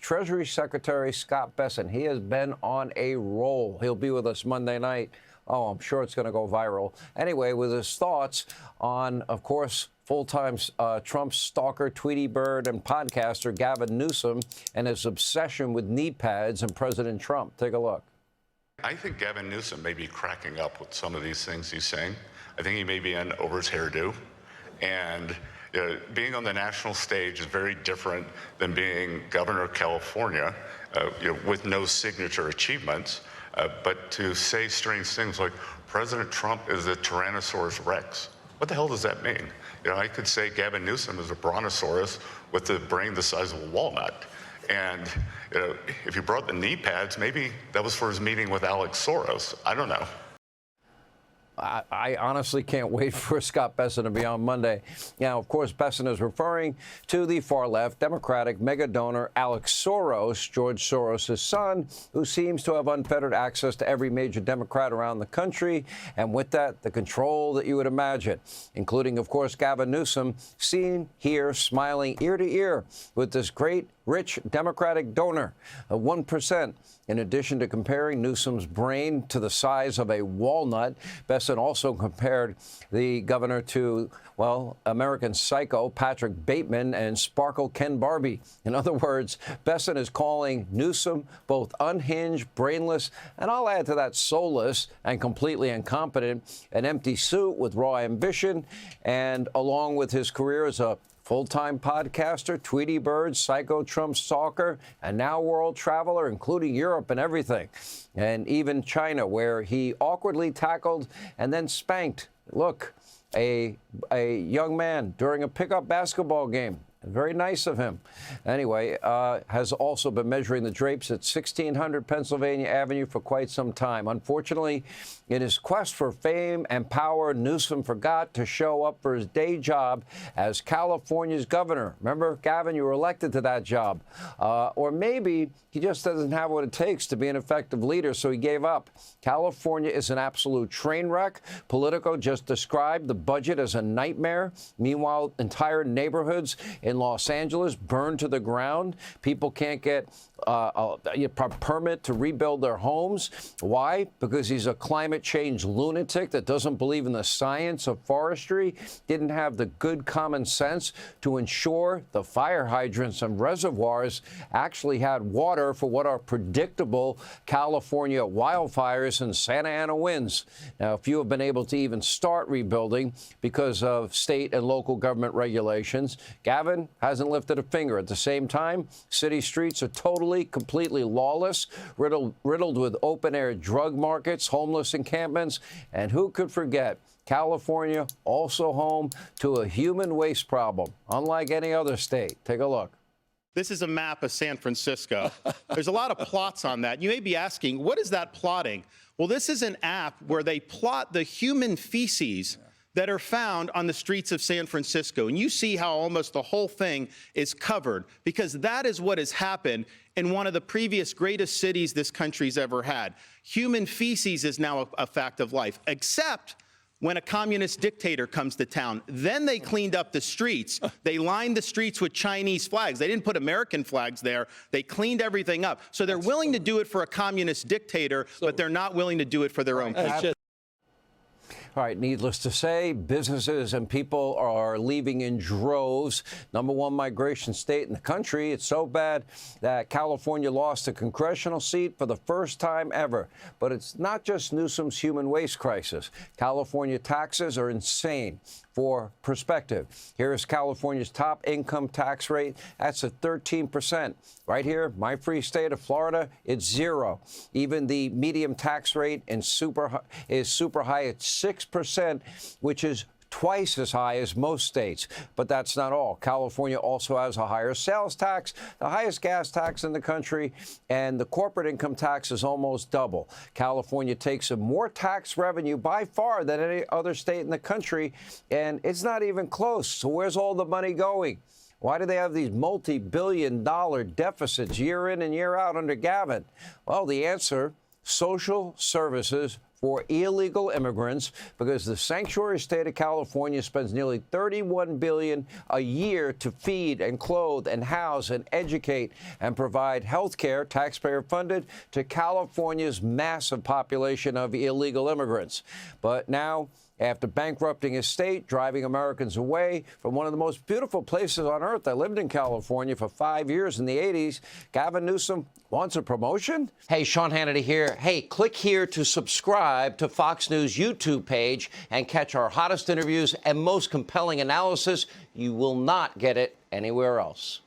Treasury Secretary Scott Besson. He has been on a roll. He'll be with us Monday night. Oh, I'm sure it's going to go viral. Anyway, with his thoughts on, of course, full-time Trump stalker, Tweety Bird, and podcaster Gavin Newsom and his obsession with knee pads and President Trump. Take a look. I think Gavin Newsom may be cracking up with some of these things he's saying. I think he may be in over his hairdo. And being on the national stage is very different than being governor of California with no signature achievements. But to say strange things like President Trump is a Tyrannosaurus Rex, what the hell does that mean? I could say Gavin Newsom is a brontosaurus with a brain the size of a walnut. And if he brought the knee pads, maybe that was for his meeting with Alex Soros. I don't know. I honestly can't wait for Scott Besson to be on Monday. Now, of course, Besson is referring to the far-left Democratic mega donor Alex Soros, George Soros' son, who seems to have unfettered access to every major Democrat around the country, and with that, the control that you would imagine, including, of course, Gavin Newsom, seen here smiling ear to ear with this great, rich Democratic donor of 1%. In addition to comparing Newsom's brain to the size of a walnut, Besson also compared the governor to, well, American Psycho Patrick Bateman and Sparkle Ken Barbie. In other words, Besson is calling Newsom both unhinged, brainless, and I'll add to that soulless and completely incompetent, an empty suit with raw ambition, and along with his career as a full-time podcaster, Tweety Bird, psycho Trump stalker, and now world traveler, including Europe and everything, and even China, where he awkwardly tackled and then spanked, look, a young man during a pickup basketball game. Very nice of him. Anyway, has also been measuring the drapes at 1600 Pennsylvania Avenue for quite some time. Unfortunately, in his quest for fame and power, Newsom forgot to show up for his day job as California's governor. Remember, Gavin, you were elected to that job. Or maybe he just doesn't have what it takes to be an effective leader, so he gave up. California is an absolute train wreck. Politico just described the budget as a nightmare. Meanwhile, entire neighborhoods in Los Angeles burned to the ground. People can't get a permit to rebuild their homes. Why? Because he's a climate change lunatic that doesn't believe in the science of forestry, didn't have the good common sense to ensure the fire hydrants and reservoirs actually had water for what are predictable California wildfires and Santa Ana winds. Now, few have been able to even start rebuilding because of state and local government regulations. Gavin hasn't lifted a finger. At the same time, city streets are completely lawless, riddled with open-air drug markets, homeless encampments, and who could forget California, also home to a human waste problem, unlike any other state. Take a look. This is a map of San Francisco. There's a lot of plots on that. You may be asking, what is that plotting? Well, this is an app where they plot the human feces that are found on the streets of San Francisco. And you see how almost the whole thing is covered, because that is what has happened in one of the previous greatest cities this country's ever had. Human feces is now a fact of life, except when a communist dictator comes to town. Then they cleaned up the streets. They lined the streets with Chinese flags. They didn't put American flags there. They cleaned everything up. So they're willing to do it for a communist dictator, but they're not willing to do it for their own people. All right, needless to say, businesses and people are leaving in droves. #1 migration state in the country. It's so bad that California lost a congressional seat for the first time ever. But it's not just Newsom's human waste crisis. California taxes are insane. For perspective, here is California's top income tax rate. That's at 13%. Right here, my free state of Florida, it's 0. Even the medium tax rate is super high at 6%, which is twice as high as most states. But that's not all. California also has a higher sales tax, the highest gas tax in the country, and the corporate income tax is almost double. California takes in more tax revenue by far than any other state in the country, and it's not even close. So where's all the money going? Why do they have these multi-billion-dollar deficits year in and year out under Gavin? Well, the answer: social services for illegal immigrants because the sanctuary state of California spends nearly $31 billion a year to feed and clothe and house and educate and provide health care, taxpayer funded, to California's massive population of illegal immigrants. But now, after bankrupting his state, driving Americans away from one of the most beautiful places on earth. I lived in California for 5 years in the 80s. Gavin Newsom wants a promotion? Hey, Sean Hannity here. Hey, click here to subscribe to Fox News YouTube page and catch our hottest interviews and most compelling analysis. You will not get it anywhere else.